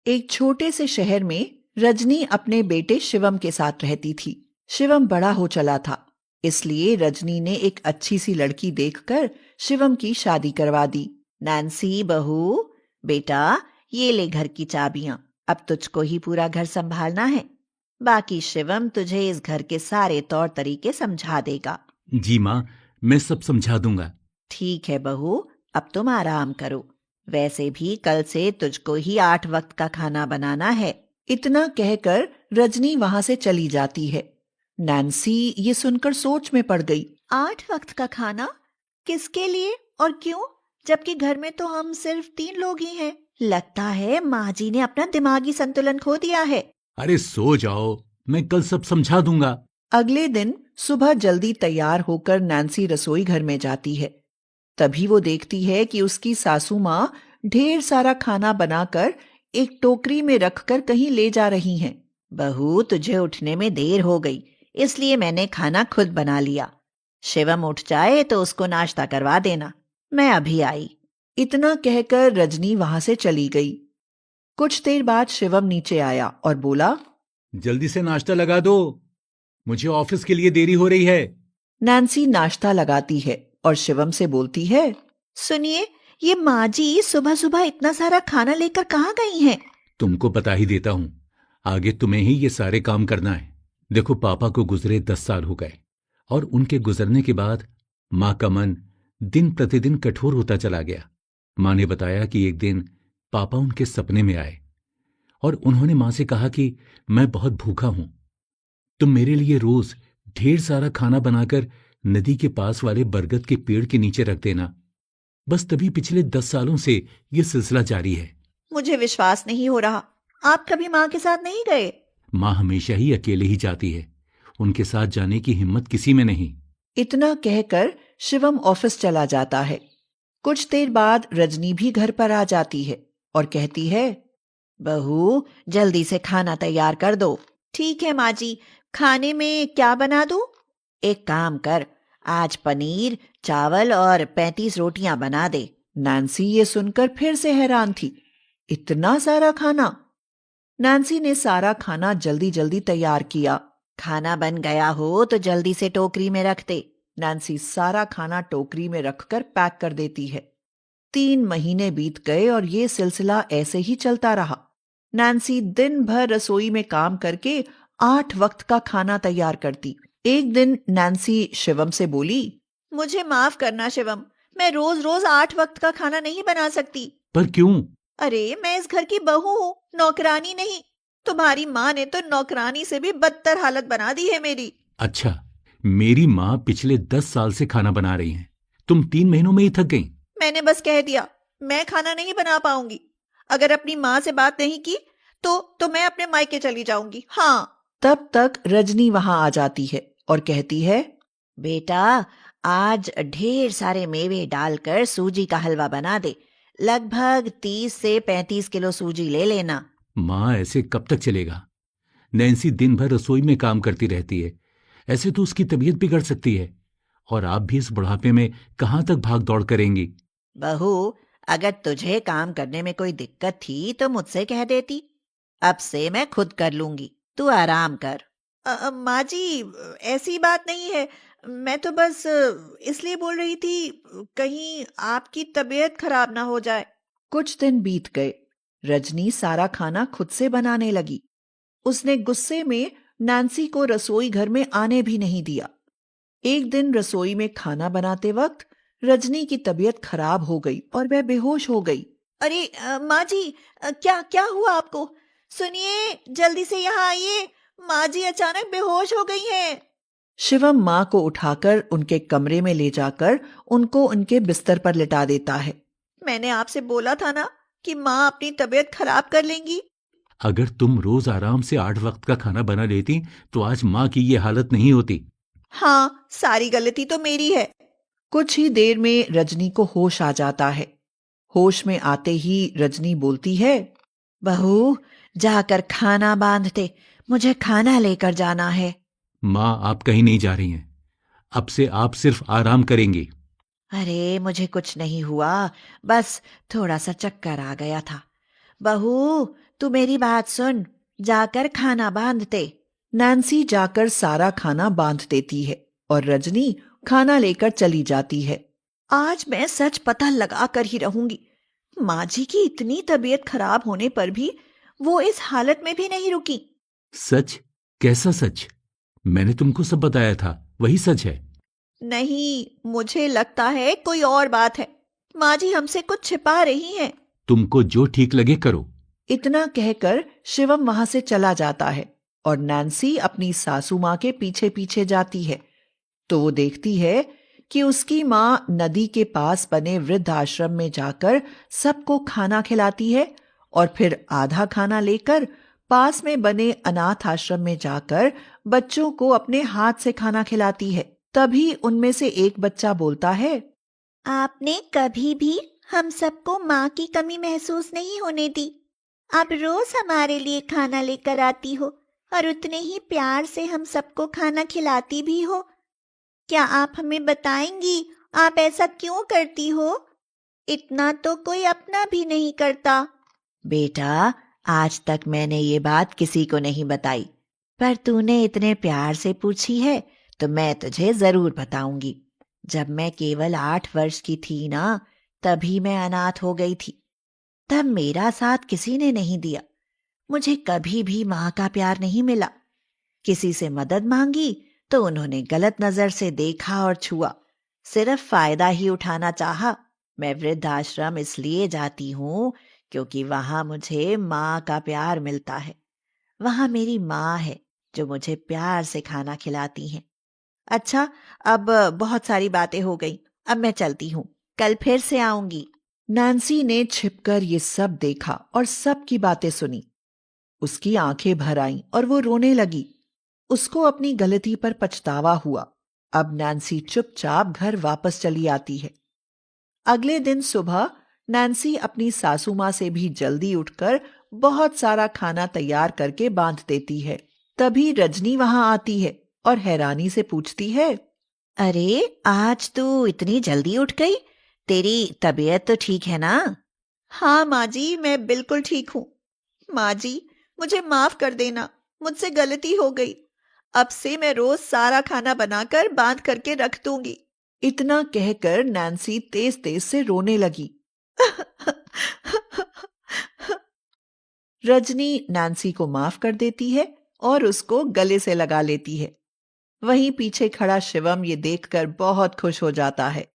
एक छोटे से शहर में रजनी अपने बेटे शिवम के साथ रहती थी। शिवम बड़ा हो चला था, इसलिए रजनी ने एक अच्छी सी लड़की देखकर शिवम की शादी करवा दी। नैन्सी बहू, बेटा ये ले घर की चाबियां। अब तुझको ही पूरा घर संभालना है। बाकी शिवम तुझे इस घर के सारे तौर तरीके समझा देगा। जी माँ, मैं सब समझा दूंगा। ठीक है बहू, अब तुम आराम करो। वैसे भी कल से तुझको ही 8 वक्त का खाना बनाना है। इतना कहकर रजनी वहां से चली जाती है। नैन्सी ये सुनकर सोच में पड़ गई। 8 वक्त का खाना? किसके लिए और क्यों? जबकि घर में तो हम सिर्फ 3 लोग ही हैं। लगता है माँ जी ने अपना दिमागी संतुलन खो दिया है। अरे सो जाओ, मैं कल सब समझा दूंगा। अगले दिन सुबह जल्दी तैयार होकर नैन्सी रसोई घर में जाती है। तभी वो देखती है कि उसकी सासू माँ ढेर सारा खाना बनाकर एक टोकरी में रखकर कहीं ले जा रही हैं। बहू, तुझे उठने में देर हो गई, इसलिए मैंने खाना खुद बना लिया। शिवम उठ जाए तो उसको नाश्ता करवा देना। मैं अभी आई। इतना कहकर रजनी वहां से चली गई। कुछ देर बाद शिवम नीचे आया और बोला, जल्दी से नाश्ता लगा दो, मुझे ऑफिस के लिए देरी हो रही है। नैन्सी नाश्ता लगाती है और शिवम से बोलती है, सुनिए, ये माँ जी सुबह सुबह इतना सारा खाना लेकर कहाँ गई हैं? तुमको बता ही देता हूँ, आगे तुम्हें ही ये सारे काम करना है। देखो, पापा को गुजरे 10 साल हो गए और उनके गुजरने के बाद माँ का मन दिन प्रतिदिन कठोर होता चला गया। माँ ने बताया कि एक दिन पापा उनके सपने में आए और उन्होंने माँ से कहा कि मैं बहुत भूखा हूं, तुम मेरे लिए रोज ढेर सारा खाना बनाकर नदी के पास वाले बरगद के पेड़ के नीचे रख देना। बस तभी पिछले 10 सालों से ये सिलसिला जारी है। मुझे विश्वास नहीं हो रहा। आप कभी माँ के साथ नहीं गए? माँ हमेशा ही अकेले ही जाती है, उनके साथ जाने की हिम्मत किसी में नहीं। इतना कहकर शिवम ऑफिस चला जाता है। कुछ देर बाद रजनी भी घर पर आ जाती है और कहती है, बहू जल्दी से खाना तैयार कर दो। ठीक है माँ जी, खाने में क्या बना दूं? एक काम कर, आज पनीर, चावल और 35 रोटियां बना दे। नैन्सी ये सुनकर फिर से हैरान थी। इतना सारा खाना? नैन्सी ने सारा खाना जल्दी जल्दी तैयार किया। खाना बन गया हो तो जल्दी से टोकरी में रख दे। नैन्सी सारा खाना टोकरी में रखकर पैक कर देती है। 3 महीने बीत गए और ये सिलसिला ऐसे ही चलता रहा। नैन्सी दिन भर रसोई में काम करके 8 वक्त का खाना तैयार करती। एक दिन नैन्सी शिवम से बोली, मुझे माफ करना शिवम, मैं रोज रोज 8 वक्त का खाना नहीं बना सकती। पर क्यों? अरे मैं इस घर की बहू हूँ, नौकरानी नहीं। तुम्हारी माँ ने तो नौकरानी से भी बदतर हालत बना दी है मेरी। अच्छा, मेरी माँ पिछले 10 साल से खाना बना रही हैं, तुम 3 महीनों में ही थक गई। मैंने बस कह दिया, मैं खाना नहीं बना पाऊंगी। अगर अपनी माँ से बात नहीं की तो मैं अपने मायके चली जाऊंगी। हाँ। तब तक रजनी वहां आ जाती है और कहती है, बेटा आज ढेर सारे मेवे डालकर सूजी का हलवा बना दे। लगभग 30 से 35 किलो सूजी ले लेना। माँ, ऐसे कब तक चलेगा? नैन्सी दिन भर रसोई में काम करती रहती है, ऐसे तो उसकी तबीयत बिगड़ सकती है। और आप भी इस बुढ़ापे में कहाँ तक भाग दौड़ करेंगी? बहू, अगर तुझे काम करने में कोई दिक्कत थी तो मुझसे कह देती। अब से मैं खुद कर लूंगी, तू आराम कर। माँ जी, ऐसी बात नहीं है। मैं तो बस इसलिए बोल रही थी, कहीं आपकी तबीयत खराब ना हो जाए। कुछ दिन बीत गए। रजनी सारा खाना खुद से बनाने लगी। उसने गुस्से में नैन्सी को रसोई घर में आने भी नहीं दिया। एक दिन रसोई में खाना बनाते वक्त रजनी की तबीयत खराब हो गई और वह बेहोश हो गई। अरे माँ जी, क्या क्या हुआ आपको? सुनिए, जल्दी से यहाँ आइए, माँ जी अचानक बेहोश हो गई हैं। शिवम माँ को उठाकर उनके कमरे में ले जाकर उनको उनके बिस्तर पर लिटा देता है। मैंने आपसे बोला था ना कि माँ अपनी तबीयत खराब कर लेंगी। अगर तुम रोज आराम से 8 वक्त का खाना बना लेती तो आज माँ की ये हालत नहीं होती। हाँ, सारी गलती तो मेरी है। कुछ ही देर में रजनी को होश आ जाता है। होश में आते ही रजनी बोलती है, बहू जाकर खाना बांध दे, मुझे खाना लेकर जाना है। माँ, आप कहीं नहीं जा रही हैं, अब से आप सिर्फ आराम करेंगी। अरे मुझे कुछ नहीं हुआ, बस थोड़ा सा चक्कर आ गया था। बहू तू मेरी बात सुन, जाकर खाना बांध दे। नैन्सी जाकर सारा खाना बांध देती है और रजनी खाना लेकर चली जाती है। आज मैं सच पता लगा कर ही रहूंगी। माँ जी की इतनी तबीयत खराब होने पर भी वो इस हालत में भी नहीं रुकी। सच? कैसा सच? मैंने तुमको सब बताया था, वही सच है। नहीं, मुझे लगता है कोई और बात है। माँ जी हमसे कुछ छिपा रही हैं। तुमको जो ठीक लगे करो। इतना कहकर शिवम वहां से चला जाता है और नैन्सी अपनी सासू माँ के पीछे पीछे जाती है। तो वो देखती है कि उसकी माँ नदी के पास बने वृद्ध आश्रम में जाकर सबको खाना खिलाती है और फिर आधा खाना लेकर पास में बने अनाथ आश्रम में जाकर बच्चों को अपने हाथ से खाना खिलाती है। तभी उनमें से एक बच्चा बोलता है, आपने कभी भी हम सबको माँ की कमी महसूस नहीं होने दी। आप रोज हमारे लिए खाना लेकर आती हो और उतने ही प्यार से हम सबको खाना खिलाती भी हो। क्या आप हमें बताएंगी आप ऐसा क्यों करती हो? इतना तो कोई अपना भी नहीं करता। बेटा, आज तक मैंने ये बात किसी को नहीं बताई, पर तूने इतने प्यार से पूछी है तो मैं तुझे जरूर बताऊंगी। जब मैं केवल 8 वर्ष की थी ना, तभी मैं अनाथ हो गई थी। तब मेरा साथ किसी ने नहीं दिया। मुझे कभी भी माँ का प्यार नहीं मिला। किसी से मदद मांगी तो उन्होंने गलत नजर से देखा और छुआ। सिर्फ फायदा ही उठाना चाहा। मैं वृद्धाश्रम इसलिए जाती हूँ क्योंकि वहां मुझे माँ का प्यार मिलता है। वहां मेरी माँ है जो मुझे प्यार से खाना खिलाती हैं। अच्छा, अब बहुत सारी बातें हो गई। अब मैं चलती हूँ, कल फिर से आऊंगी। नैन्सी ने छिपकर ये सब देखा और सब की बातें सुनी। उसकी आंखें भर आईं और वो रोने लगी। उसको अपनी गलती पर पछतावा हुआ। अब नैन्सी चुपचाप घर वापस चली आती है। अगले दिन सुबह नैन्सी अपनी सासू माँ से भी जल्दी उठकर बहुत सारा खाना तैयार करके बांध देती है। तभी रजनी वहां आती है और हैरानी से पूछती है, अरे, आज तू इतनी जल्दी उठ गई? तेरी तबीयत तो ठीक है ना? हाँ माँ जी, मैं बिल्कुल ठीक हूँ। माँ जी, मुझे माफ कर देना, मुझसे गलती हो गई। अब से मैं रोज सारा खाना बनाकर बांध करके रख दूंगी। इतना कहकर नैन्सी तेज तेज से रोने लगी। रजनी नैन्सी को माफ कर देती है और उसको गले से लगा लेती है। वहीं पीछे खड़ा शिवम ये देखकर बहुत खुश हो जाता है।